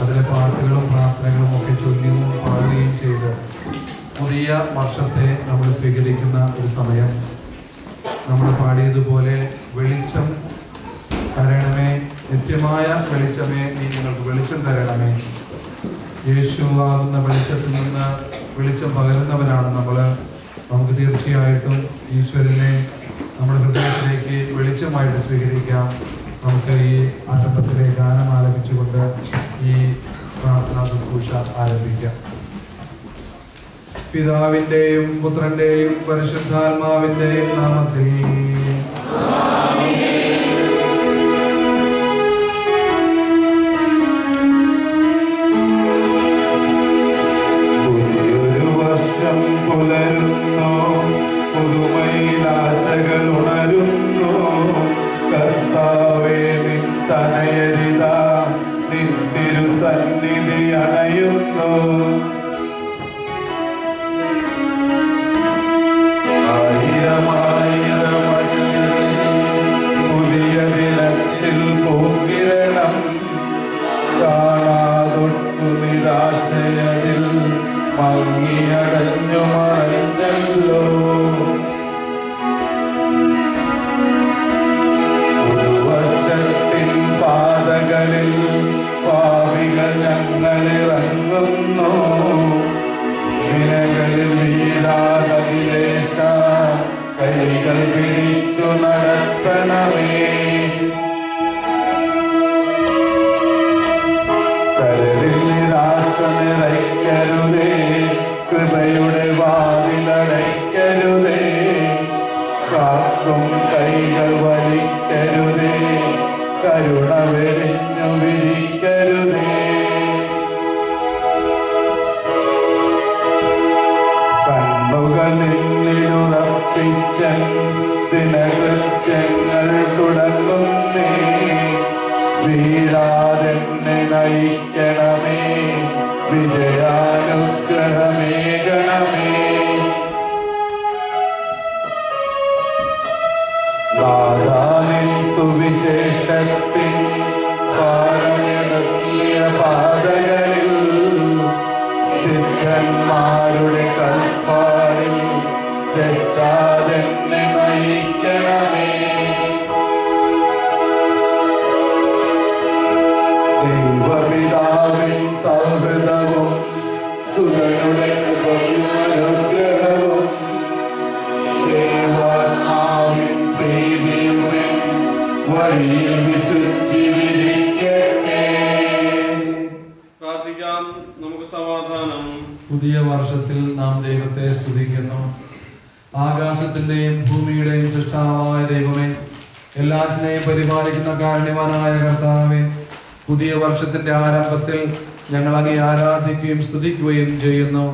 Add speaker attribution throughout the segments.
Speaker 1: അതിലെ പാട്ടുകളും പ്രാർത്ഥനകളും ഒക്കെ ചൊല്ലുകയും പാടുകയും ചെയ്ത് പുതിയ വർഷത്തെ നമ്മൾ സ്വീകരിക്കുന്ന ഒരു സമയം. നമ്മൾ പാടിയതുപോലെ വെളിച്ചം തരണമേ, നിത്യമായ വെളിച്ചമേ, നീ നിങ്ങൾക്ക് വെളിച്ചം തരണമേ. യേശുവാകുന്ന വെളിച്ചത്തിൽ നിന്ന് വെളിച്ചം പകരുന്നവരാണ് നമ്മൾ. നമുക്ക് തീർച്ചയായിട്ടും ഈശ്വരനെ നമ്മുടെ ഹൃദയത്തിലേക്ക് വെളിച്ചമായിട്ട് സ്വീകരിക്കാം. നമുക്ക് ഈ ആരംഭത്തിലെ ഗാനം ആലപിച്ചുകൊണ്ട് ഈ പ്രാർത്ഥനാ ശുശ്രൂഷ ആരംഭിക്കാം. പിതാവിന്റെയും പുത്രന്റെയും പരിശുദ്ധാത്മാവിന്റെയും നാമത്തിൽ
Speaker 2: പുലരുന്നു, പുതുമയിലാശകൾ ഉണരുന്നു. കർത്താവേ നിൻ തനയരിതാ, നിൻ തിരുസന്നിധി അണയുന്നു. പുതിയ ദിനത്തിൽ പൂങ്കിരണം കാണാതൊട്ടു നിരാശയതിൽ മങ്ങിയടഞ്ഞു മറഞ്ഞല്ലോ. പുതുവർഷത്തിൻ പാതകളിൽ പാപികൾ ഞങ്ങളിറങ്ങുന്നു. വിനകളിൽ വീഴാതവിലേശ കൈകൾ പിടിച്ചു നടത്തണമേ. കരളിൽ നിരാശ നിറയ്ക്കരുതേ, കൃപയുടെ വാതിലടയ്ക്കരുതേ. കാക്കും കൈകൾ വലിക്കരുതേ, കരുണ വെടിഞ്ഞു വിരിക്കരുതേ. കണ്ണുകൾ നിന്നിലുറപ്പിച്ചൻ ദിനകൃത്യങ്ങൾ തുടങ്ങുന്നേ. വീഴാതെന്നെ നയിക്കണമേ, വിജയാനുഗ്രഹമേകണമേ. നാഥാനിൻ സുവിശേഷത്തിൻ പാരമ്യനീയ പാതകളിൽ സിദ്ധന്മാരുടെ കൽപ്പാടിൽ തെറ്റാതെന്നെ നയിക്കണമേ. ദൈവപിതാവിൻ സൗഹൃദവും സുതനുടെ അനുഗ്രഹവും ദേവാത്മാവിൻ പ്രീതിയുടെ വഴിയിൽ വിശുദ്ധി വിരിക്കട്ടെ.
Speaker 3: പ്രാർത്ഥിക്കാം. നമുക്ക് സമാധാനം.
Speaker 1: പുതിയ വർഷത്തിൽ നാം ദൈവത്തെ സ്തുതിക്കുന്നു. ആകാശത്തിന്റെയും ഭൂമിയുടെയും സൃഷ്ടാവായ ദൈവമേ, എല്ലാറ്റിനെയും പരിപാലിക്കുന്ന കാരുണ്യവാനായ കർത്താവേ, പുതിയ വർഷത്തിന്റെ ആരംഭത്തിൽ ഞങ്ങൾ അങ്ങേ ആരാധിക്കുകയും സ്തുതിക്കുകയും ചെയ്യുന്നു.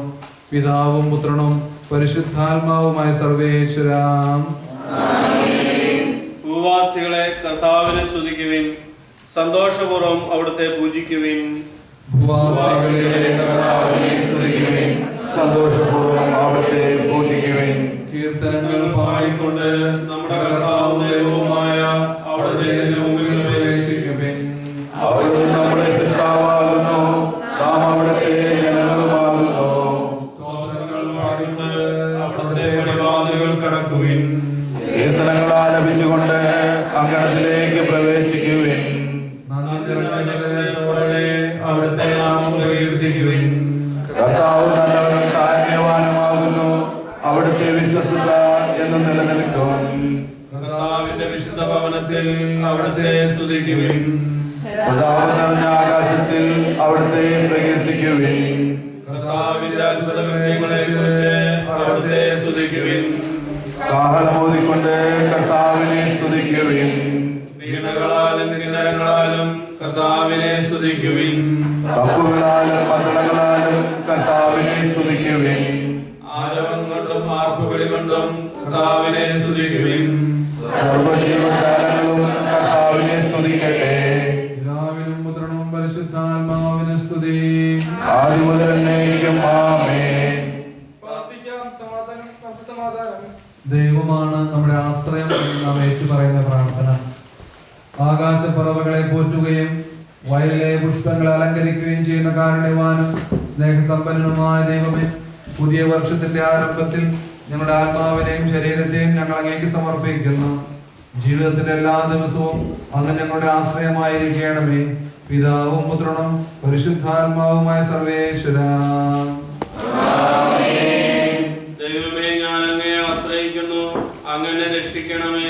Speaker 1: പിതാവും പുത്രനും പരിശുദ്ധാത്മാവുമായ സർവേശ്വരാ.
Speaker 3: ഭൂവാസികളെ കർത്താവിനെ സ്തുതിക്കുവിൻ, സന്തോഷപൂർവ്വം അവിടുത്തെ പൂജിക്കുവിൻ.
Speaker 2: സന്തോഷപൂർവ്വം അവിടുത്തെ പൂജിക്കുവിൻ.
Speaker 1: കീർത്തനങ്ങൾ പാടിക്കൊണ്ട് നമ്മുടെ കർത്താവും ദൈവവുമായ അവിടുത്തെ മുമ്പിൽ പ്രവേശിക്കുവിൻ.
Speaker 2: അവിടുന്ന് നമ്മുടെ സൃഷ്ടാവാകുന്നു, നാം അവിടുത്തെ ജനങ്ങളുമാകുന്നു.
Speaker 1: സ്തോത്രങ്ങൾ പാടിക്കൊണ്ട് അവിടുത്തെ പടിവാതിലുകൾ കടക്കുവിൻ.
Speaker 2: കീർത്തനങ്ങൾ ആലപിച്ചുകൊണ്ട് അങ്കണത്തിലേക്ക് പ്രവേശിക്കുവിൻ.
Speaker 1: അവിടുത്തെ നാമം പ്രകീർത്തിക്കുവിൻ.
Speaker 2: കർത്താവ് നല്ലവനും കാരുണ്യവാനുമാകുന്നു, അവിടുത്തെ വിശ്വസ്തത എന്ന് നിലനിൽക്കും.
Speaker 1: കർത്താവിന്റെ വിശുദ്ധ ഭവനത്തിൽ അവിടുത്തെ സ്തുതിക്കുവിൻ.
Speaker 2: കർത്താവ് നിറഞ്ഞ ആകാശത്തിൽ അവിടുത്തെ പ്രകീർത്തിക്കുവിൻ.
Speaker 1: കർത്താവിന്റെ അത്ഭുതങ്ങളെക്കുറിച്ച് അവിടുത്തെ സ്തുതിക്കുവിൻ.
Speaker 2: കാഹളമോദിക്കൊണ്ട് കർത്താവിനെ സ്തുതിക്കുവിൻ.
Speaker 1: വീണകളാലും കിന്നരങ്ങളാലും കർത്താവിനെ സ്തുതിക്കുവിൻ.
Speaker 2: തപ്പുകളാലും മദ്ദളങ്ങളാലും കർത്താവിനെ സ്തുതിക്കുവിൻ.
Speaker 1: ആരവം കൊണ്ടും ആർപ്പുവിളി കൊണ്ടും കർത്താവിനെ സ്തുതിക്കുവിൻ.
Speaker 2: സർവ്വജീവജാലങ്ങളും കർത്താവിനെ സ്തുതിക്കട്ടെ.
Speaker 1: പിതാവിനും പുത്രനും പരിശുദ്ധാത്മാവിനും സ്തുതി.
Speaker 2: ആദ്യം മുതൽ എന്നേക്കും ആമേൻ.
Speaker 1: ദൈവമാണ് നമ്മുടെ ആശ്രയം എന്ന് നാം ഏറ്റുപറയുന്ന പ്രാർത്ഥന. ആകാശപ്പറവകളെ പോറ്റുകയും വയലിലെ പുഷ്പങ്ങൾ അലങ്കരിക്കുകയും ചെയ്യുന്ന കാരുണ്യവാനും സ്നേഹസമ്പന്നനുമായ ദൈവമേ, പുതിയ വർഷത്തിന്റെ ആരംഭത്തിൽ ഞങ്ങളുടെ ആത്മാവിനെയും ശരീരത്തെയും ഞങ്ങൾ അങ്ങേക്ക് സമർപ്പിക്കുന്നു. ജീവിതത്തിന്റെ എല്ലാ ദിവസവും അങ്ങ് ഞങ്ങളുടെ ആശ്രയമായിരിക്കണമേ. പിതാവും പുത്രനും പരിശുദ്ധാത്മാവുമായ സർവേശ്വര.
Speaker 3: ദൈവമേ, ഞാൻ അങ്ങയെ ആശ്രയിക്കുന്നു, അങ്ങനെ രക്ഷിക്കണമേ.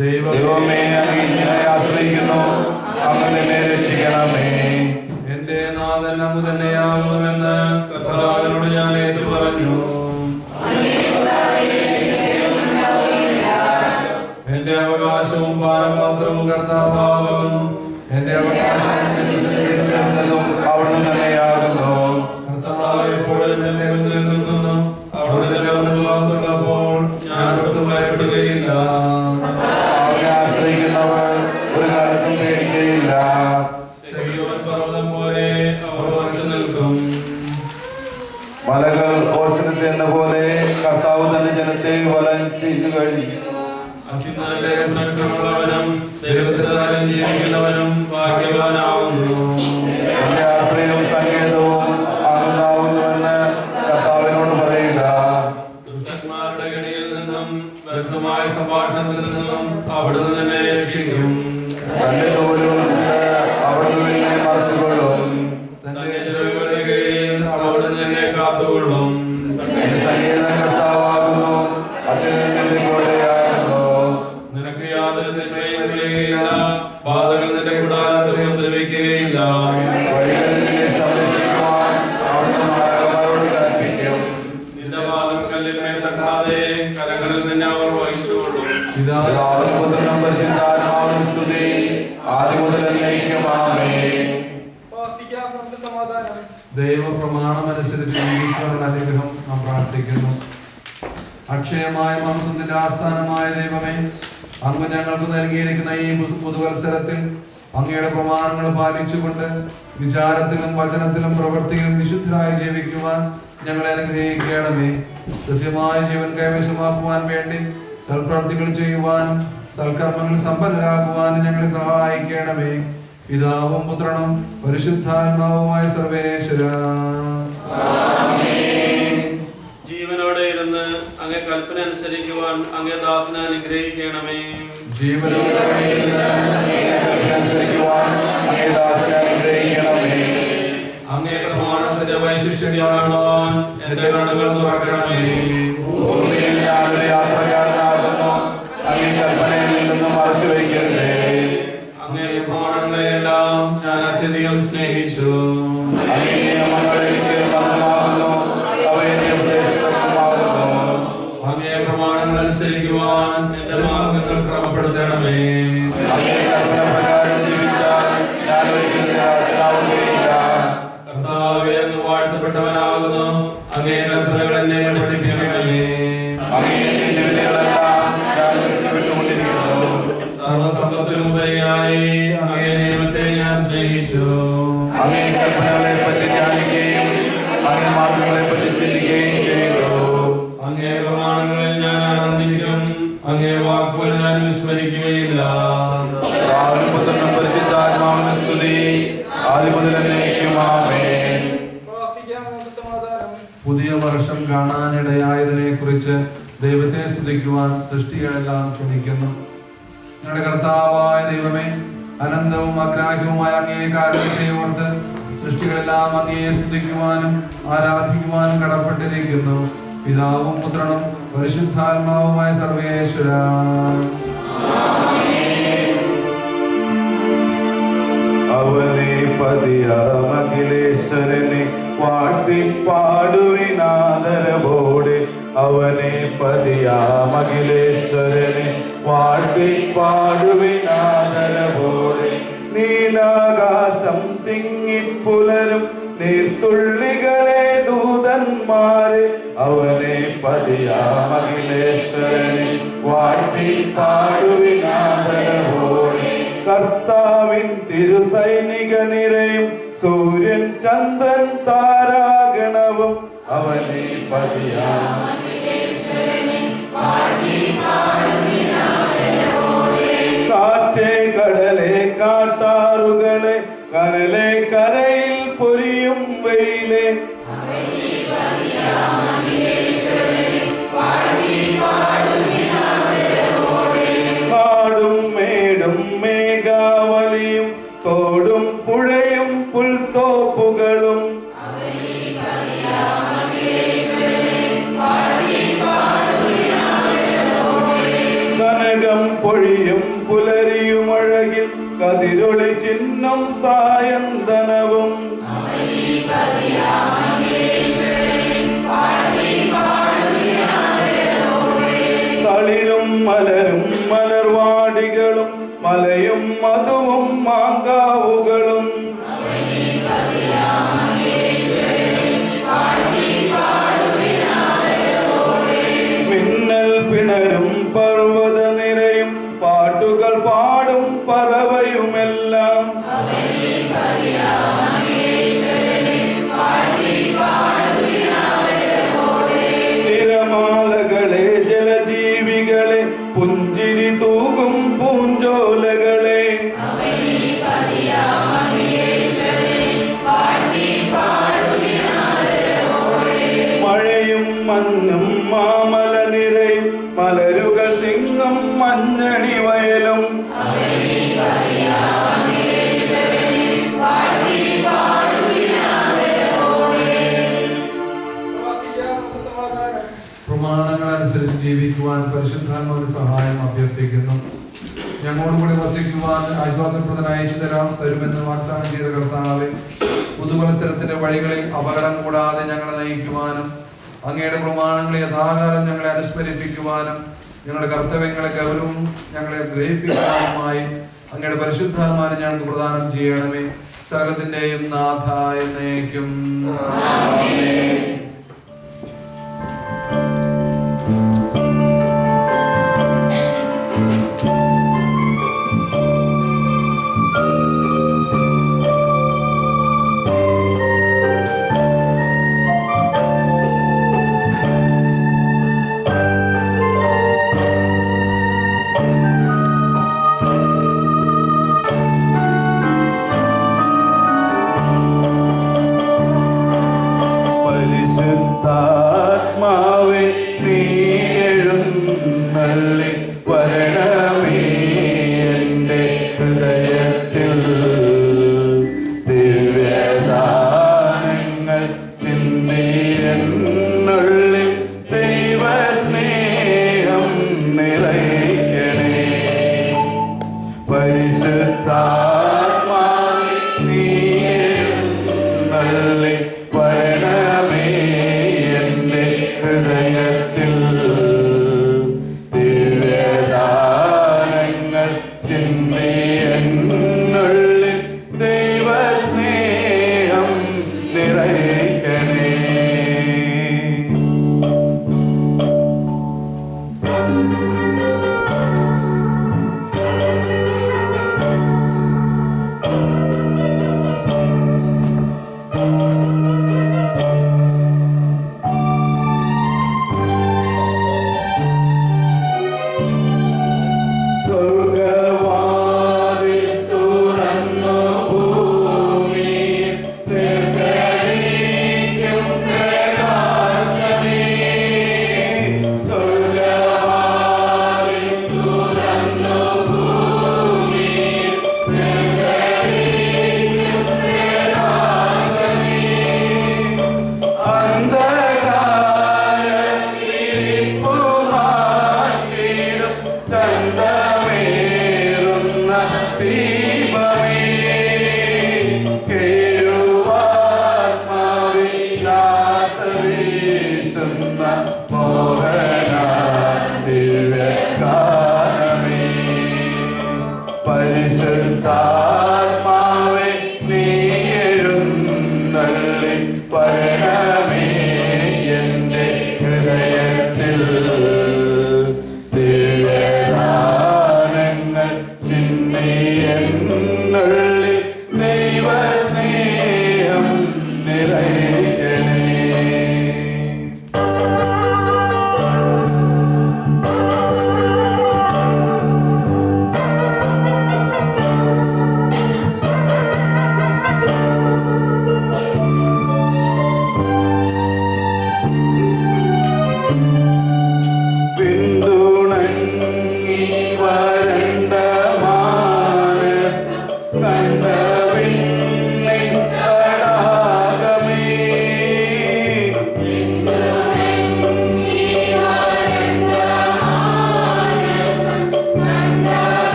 Speaker 2: ദൈവമേ, അങ്ങയെ ആശ്രയിക്കുന്നു, അങ്ങനെ രക്ഷിക്കണമേ.
Speaker 1: എന്റെ നാഥൻ അങ്ങ് തന്നെയാകുന്നുവെന്ന് കർത്താവിനോട് ഞാൻ ഏറ്റു പറഞ്ഞു. എന്റെ അവകാശവും പാനപാത്രവും കർത്താവാകുന്നു. എന്റെ അവകാശം
Speaker 2: അവിടുന്ന് തന്നെയാകുന്നു.
Speaker 1: കർത്താവ് എപ്പോഴും എന്റെ മുന്നിൽ നിൽക്കുന്നു. അവിടുത്തെ വന്നുള്ളപ്പോൾ ഞാൻ ഒട്ടും ഭയപ്പെടുകയില്ല.
Speaker 2: അവനെ ആശ്രയിക്കുന്നവർ ഒരു കാലത്തും പേടിക്കുകയില്ല.
Speaker 1: സീയോൻ പർവ്വതം പോലെ അവർ ഉറച്ചു നിൽക്കും.
Speaker 2: മലകൾ ഓർച്ചനത്തെ എന്ന പോലെ കർത്താവ് തന്റെ ജനത്തെ വലം ചെയ്തു കഴിഞ്ഞു.
Speaker 1: അത്യുന്നതന്റെ സങ്കടമുള്ളവനും ദൈവത്തിനാലും ജീവിക്കുന്നവനും ഭാഗ്യവാനാവുന്നു.
Speaker 2: എന്റെ ആശ്രയവും സങ്കേതവും ആകുന്നാവുന്നുവെന്ന് കർത്താവിനോട് പറയുക.
Speaker 1: ദുഷ്ടന്മാരുടെ കെണിയിൽ നിന്നും വ്യക്തമായ സംഭാഷണത്തിൽ നിന്നും അവിടുന്ന് തന്നെ രക്ഷിക്കും.
Speaker 2: തന്റെ തോലുകൊണ്ട് അവിടുന്ന് നിന്നെ മറച്ചുകൊള്ളും.
Speaker 1: തന്റെ ചെവികളുടെ കീഴിൽ അവിടുന്ന് തന്നെ കാത്തുകൊള്ളും.
Speaker 2: എന്റെ സങ്കേതം കർത്താവാകുന്നു, അതിൽ നിന്റെ കൂടെയാകുന്നു.
Speaker 1: നിനക്ക് യാതൊരു തിന്മയും വരികയില്ല. പാതകൾ നിന്റെ കൂടാരത്തിൽ ഉപദ്രവിക്കുകയില്ല.
Speaker 2: വഴികളിൽ നിന്നെ സംരക്ഷിക്കുവാൻ അവിടുന്ന് മാലാഖമാരോട് കൽപ്പിക്കും.
Speaker 1: നിന്റെ പാദം കല്ലിന്മേൽ തട്ടാതെ കരങ്ങളിൽ നിന്നെ അവർ വഹിച്ചുകൊള്ളും.
Speaker 2: പിതാവിനും പുത്രനും പരിശുദ്ധാത്മാവിനും സ്തുതി, ആദ്യം മുതൽ എന്നേക്കും ആമേൻ.
Speaker 1: ദൈവപ്രമാണം അനുസരിച്ച് ജീവിക്കാനുള്ള അനുഗ്രഹം നാം പ്രാർത്ഥിക്കുന്നു. അക്ഷയമായ മഹത്വത്തിന്റെ ആസ്ഥാനമായ ദൈവമേ, അങ്ങ് ഞങ്ങൾക്ക് നൽകിയിരിക്കുന്ന ഈ പുതുവത്സരത്തിൽ അങ്ങയുടെ പ്രമാണങ്ങൾ പാലിച്ചുകൊണ്ട് വിചാരത്തിലും വചനത്തിലും പ്രവൃത്തിയിലും വിശുദ്ധരായി ജീവിക്കുവാൻ ഞങ്ങളെ അനുഗ്രഹിക്കണമേ. സത്യമായ ജീവൻ കൈവശമാക്കുവാൻ വേണ്ടി സൽപ്രവൃത്തികൾ ചെയ്യുവാനും സൽക്കർമ്മങ്ങൾ സമ്പന്നരാക്കുവാനും ഞങ്ങളെ സഹായിക്കണമേ. പിതാവും പുത്രനും പരിശുദ്ധാത്മാവുമായ സർവേശ്വര.
Speaker 3: ജീവനോടെ ഇരുന്ന് അങ്ങേ കൽപ്പന അനുസരിക്കുവാൻ അങ്ങേ ദാസനെ അനുഗ്രഹിക്കണമേ.
Speaker 1: അങ്ങേ പ്രമാണത്തിന്റെ വൈശിഷ്ട്യം കാണുവാൻ എന്റെ കണ്ണുകൾ തുറക്കണമേ.
Speaker 2: ഭൂമിയിൽ ഞാനൊരു യാത്രക്കാരനാകുന്നു, അങ്ങേ കൽപ്പനയിൽ നിന്നും മറച്ചു വയ്ക്കരുതേ.
Speaker 1: അങ്ങേ പ്രമാണങ്ങളെയെല്ലാം ഞാൻ അത്യധികം സ്നേഹിച്ചു.
Speaker 2: അങ്ങേ നിയമങ്ങൾ എനിക്ക് ബന്ധമാകുന്നു, അവ എന്നെ ഉപദേശിതമാകുന്നു.
Speaker 1: അങ്ങേ പ്രമാണങ്ങൾ അനുസരിക്കുവാൻ എന്റെ മാർഗങ്ങൾ ക്രമപ്പെടുത്തണമേ.
Speaker 2: അങ്ങേ കൽപ്പന പ്രകാരം ജീവിച്ചാൽ ഞാൻ ഒരിക്കലും നിരാശനാവുകയില്ല.
Speaker 1: കർത്താവേ, അങ്ങ് വാഴ്ത്തപ്പെട്ടവനാകുന്നു. അങ്ങേ കൽപ്പനകൾ എന്നെ പഠിപ്പിക്കണമേ.
Speaker 2: അങ്ങേ വിധികളെല്ലാം ഞാൻ വിട്ടുകൊണ്ടിരിക്കുന്നു.
Speaker 1: സർവസമ്പത്തിനും ഉപരിയായി അങ്ങേ നിയമത്തെ ഞാൻ സ്നേഹിച്ചു.
Speaker 2: അങ്ങേ കൽപ്പനകളെ പറ്റി ധ്യാനിക്കുകയും അങ്ങേ മാർഗങ്ങളെ പറ്റി ചിന്തിക്കുകയും ചെയ്തു.
Speaker 1: അങ്ങേ പ്രമാണങ്ങളിൽ ഞാൻ ആനന്ദിക്കും. അങ്ങേ വാക്കുകൾ ഞാൻ വിസ്മരിക്കുകയില്ല.
Speaker 2: പിതാവിനും പുത്രനും പരിശുദ്ധാത്മാവിനും സ്തുതി, ആദ്യം മുതൽ എന്നേക്കും ആമേൻ.
Speaker 1: പുതിയ വർഷം കാണാനിടയായതിനെ കുറിച്ച് ദൈവത്തെ സ്തുതിക്കുവാൻ സൃഷ്ടികളെല്ലാം ക്ഷണിക്കുന്നു. ഞങ്ങളുടെ കർത്താവായ ദൈവമേ, അനന്തവും അഗ്രാഹ്യവുമായ അങ്ങേ കാരുണ്യത്തെ ഓർത്ത് സൃഷ്ടികളെല്ലാം അങ്ങയെ സ്തുതിക്കുവാനും ആരാധിക്കുവാനും കടപ്പെട്ടിരിക്കുന്നു. പിതാവും പുത്രനും പരിശുദ്ധാത്മാവുമായ സർവേശ്വര.
Speaker 2: അവനെ പതിയാമഖിലേശ്വരനെ വാഴ്ത്തിപ്പാടുവിനാദരവോടെ, അവനെ പതിയാമഖിലേശ്വരനെ വാഴ്ത്തിപ്പാടുവിനാദരവോടെ. നീലാകാശം തിങ്ങിപ്പുലരും നീർത്തുള്ളികളെ ദൂതന്മാരെ, അവനെ പതിയാമഖിലേശ്വരനെ വാഴ്ത്തിപ്പാടുവിനാദരവോടെ. കർത്താവിൻ തിരുസൈനിക നിരയും സൂര്യൻ ചന്ദ്രൻ താരാഗണവും, അവനെ കാറ്റേ കടലെ കാട്ടാറുകളെ കനലെ കരയിൽ പൊരിയും വെയിലെ കാടും മേടും മേഘാവലിയും തോടും പുഴയും പുൽത്തോപ്പുകളും കനകം പൊഴിയും പുലരിയുമഴകിൽ കതിരൊളി ചിഹ്നം സായന്തനവും തളിരും മലരും മലർവാടികളും മലയും മധുവും മാങ്കാവുകളും മിന്നൽ പിണരും പർവ്വത നിരയും പാട്ടുകൾ പാടും പറവയുമെല്ലാം തിരമാലകളെ ജലജീവികളെ പുഞ്ചിരി തൂകും പൂഞ്ചോലകളെ മഴയും മഞ്ഞും മാമല നിരയും മലരുകൾ തിങ്ങും മഞ്ഞണി വയലും
Speaker 1: പ്രമാണങ്ങൾ അനുസരിച്ച് ജീവിക്കുവാൻ പരിശുദ്ധാത്മാവിന്റെ സഹായം അഭ്യർത്ഥിക്കുന്നു. ഞങ്ങളോടുകൂടി വസിക്കുവാൻ ആശ്വാസപ്രദനായ തരുമെന്ന് വാഗ്ദാനം ചെയ്ത കർത്താവേ, പുതുവത്സരത്തിന്റെ വഴികളിൽ അപകടം കൂടാതെ ഞങ്ങളെ നയിക്കുവാനും അങ്ങയുടെ പ്രമാണങ്ങളെ യഥാകാലം ഞങ്ങളെ അനുസ്മരിപ്പിക്കുവാനും ഞങ്ങളുടെ കർത്തവ്യങ്ങളെ ഗൗരവം ഞങ്ങളെ ഗ്രഹിപ്പിക്കാനുമായി അങ്ങയുടെ പരിശുദ്ധാത്മാവിനെ ഞങ്ങൾക്ക് പ്രദാനം ചെയ്യണമേ. സകലത്തിന്റെയും നാഥ എന്നേക്കും.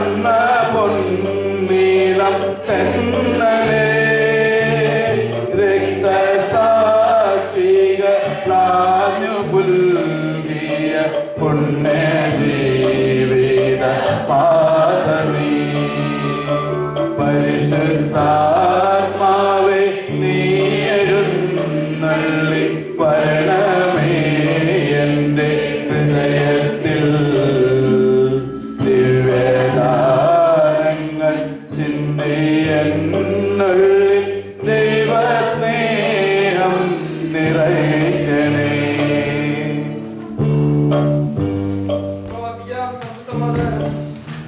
Speaker 2: വന്ന പൊന്നീളം തെന്നലേ രക്തസാക്ഷികളാഞ്ഞു പുൽകിയ പുണ്യ ജീവിത പാതമീ പരിശുദ്ധാത്മാവേ നീ എഴുന്നള്ളി വരണമേ എൻ്റെ ഹൃദയത്തിൽ ദിവ്യദാനങ്ങൾ ചിന്തയെന്നുള്ളിൽ ദൈവസ്നേഹം നിറയ്ക്കണേ.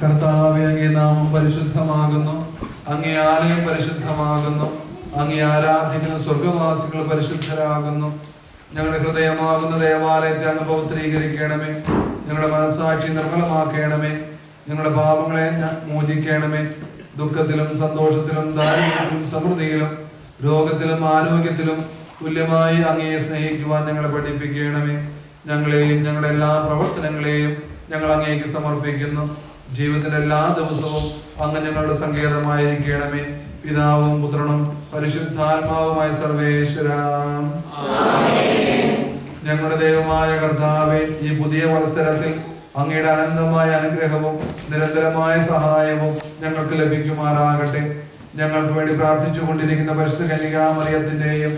Speaker 1: കർത്താവേ, അങ്ങേ നാമം പരിശുദ്ധമാകുന്നു, അങ്ങേ ആലയം പരിശുദ്ധമാകുന്നു, അങ്ങേ ആരാധിക്കുന്ന സ്വർഗവാസികൾ പരിശുദ്ധരാകുന്നു. ഞങ്ങളുടെ ഹൃദയമാകുന്ന ദേവാലയത്തെ അങ്ങ് പവിത്രീകരിക്കണമേ. ഞങ്ങളുടെ മനസ്സാക്ഷി നിർമ്മലമാക്കണമേ. ഞങ്ങളുടെ പാപങ്ങളെ മോചിക്കണമേ. ദുഃഖത്തിലും സന്തോഷത്തിലും ദാരിദ്ര്യത്തിലും സമൃദ്ധിയിലും രോഗത്തിലും ആരോഗ്യത്തിലും തുല്യമായി അങ്ങയെ സ്നേഹിക്കുവാൻ ഞങ്ങളെ പഠിപ്പിക്കണമേ. ഞങ്ങളെയും ഞങ്ങളുടെ എല്ലാ പ്രവർത്തനങ്ങളെയും ഞങ്ങൾ അങ്ങേക്ക് സമർപ്പിക്കുന്നു. ജീവിതത്തിന്റെ എല്ലാ ദിവസവും അങ്ങ് ഞങ്ങളുടെ സങ്കേതമായിരിക്കണമേ. പിതാവും പുത്രനും പരിശുദ്ധാത്മാവുമായ സർവേശ്വര. ഞങ്ങളുടെ ദൈവമായ കർത്താവേ, ഈ പുതിയ വത്സരത്തിൽ അങ്ങയുടെ അനന്തമായ അനുഗ്രഹവും നിരന്തരമായ സഹായവും ഞങ്ങൾക്ക് ലഭിക്കുമാറാകട്ടെ. ഞങ്ങൾക്ക് വേണ്ടി പ്രാർത്ഥിച്ചു കൊണ്ടിരിക്കുന്ന പരിശുദ്ധ കന്യകാമറിയത്തിന്റെയും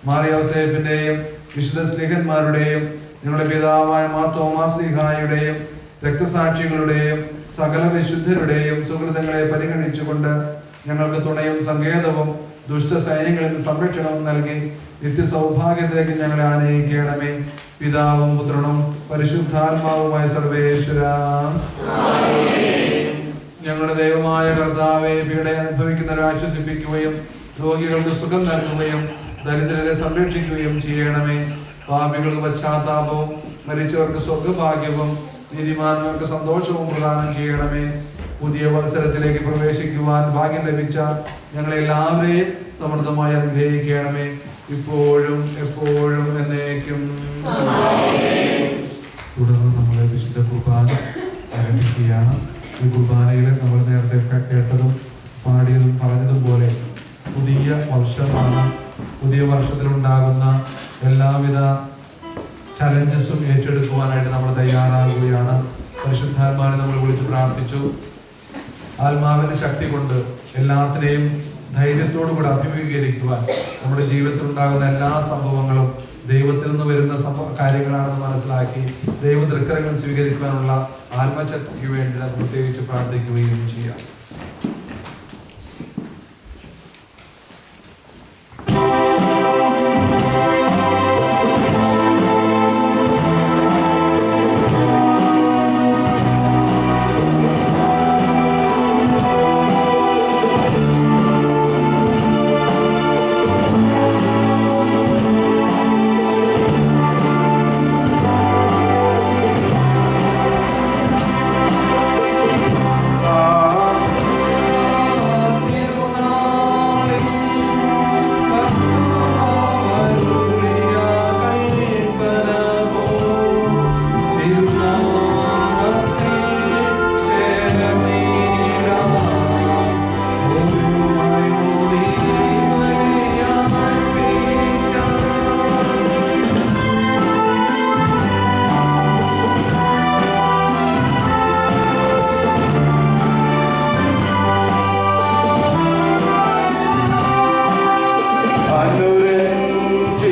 Speaker 1: മാറിയോസേഫിന്റെയും വിശുദ്ധ സ്നേഹന്മാരുടെയും ഞങ്ങളുടെ പിതാവായ മാർ തോമാസ് ശ്ലീഹായുടെയും രക്തസാക്ഷികളുടെയും സകല വിശുദ്ധരുടെയും സുഹൃത്തുക്കളെ പരിഗണിച്ചുകൊണ്ട് ഞങ്ങൾക്ക് തുണയും സങ്കേതവും ദുഷ്ടസൈന്യങ്ങളിൽ സംരക്ഷണവും നൽകി നിത്യസൗഭാഗ്യത്തിലേക്ക് ഞങ്ങളെ ആനയിക്കണമേ. പിതാവും പുത്രനും പരിശുദ്ധാത്മാവുമായ സർവേശ്വര. ഞങ്ങളുടെ ദൈവമായ കർത്താവേ, പീഡ അനുഭവിക്കുന്നവരെ ആശ്വസിപ്പിക്കുകയും രോഗികൾക്ക് സുഖം നൽകുകയും ദരിദ്രരെ സംരക്ഷിക്കുകയും ചെയ്യണമേ. പാപികൾക്ക് പശ്ചാത്താപവും മരിച്ചവർക്ക് സ്വർഗഭാഗ്യവും നീതിമാന്മാർക്ക് സന്തോഷവും പ്രദാനം ചെയ്യണമേ. പുതിയ വത്സരത്തിലേക്ക് പ്രവേശിക്കുവാൻ ഭാഗ്യം ലഭിച്ച ഞങ്ങളെല്ലാവരെയും സമൃദ്ധമായി അനുഗ്രഹിക്കണമേ, ഇപ്പോഴും എപ്പോഴും എന്നേക്കും. തുടർന്ന് നമ്മളെ വിശുദ്ധ കുർബാന ആരംഭിക്കുകയാണ്. ഈ കുർബാനയിൽ നമ്മൾ നേരത്തെ കേട്ടതും പാടിയതും പറഞ്ഞതും പോലെ പുതിയ വർഷമാണ്. പുതിയ വർഷത്തിലുണ്ടാകുന്ന എല്ലാവിധ ചലഞ്ചസും ഏറ്റെടുക്കുവാനായിട്ട് നമ്മൾ തയ്യാറാകുകയാണ്. പരിശുദ്ധാത്മാവിനെ നമ്മൾ വിളിച്ച് പ്രാർത്ഥിച്ചു. ആത്മാവിന്റെ ശക്തി കൊണ്ട് എല്ലാത്തിനെയും ധൈര്യത്തോടു കൂടെ അഭിമുഖീകരിക്കുവാൻ, നമ്മുടെ ജീവിതത്തിൽ ഉണ്ടാകുന്ന എല്ലാ സംഭവങ്ങളും ദൈവത്തിൽ നിന്ന് വരുന്ന കാര്യങ്ങളാണെന്ന് മനസ്സിലാക്കി ദൈവ തൃക്കരങ്ങൾ സ്വീകരിക്കുവാനുള്ള ആത്മശക്തിക്ക് വേണ്ടി പ്രത്യേകിച്ച് പ്രാർത്ഥിക്കുകയും ചെയ്യാം.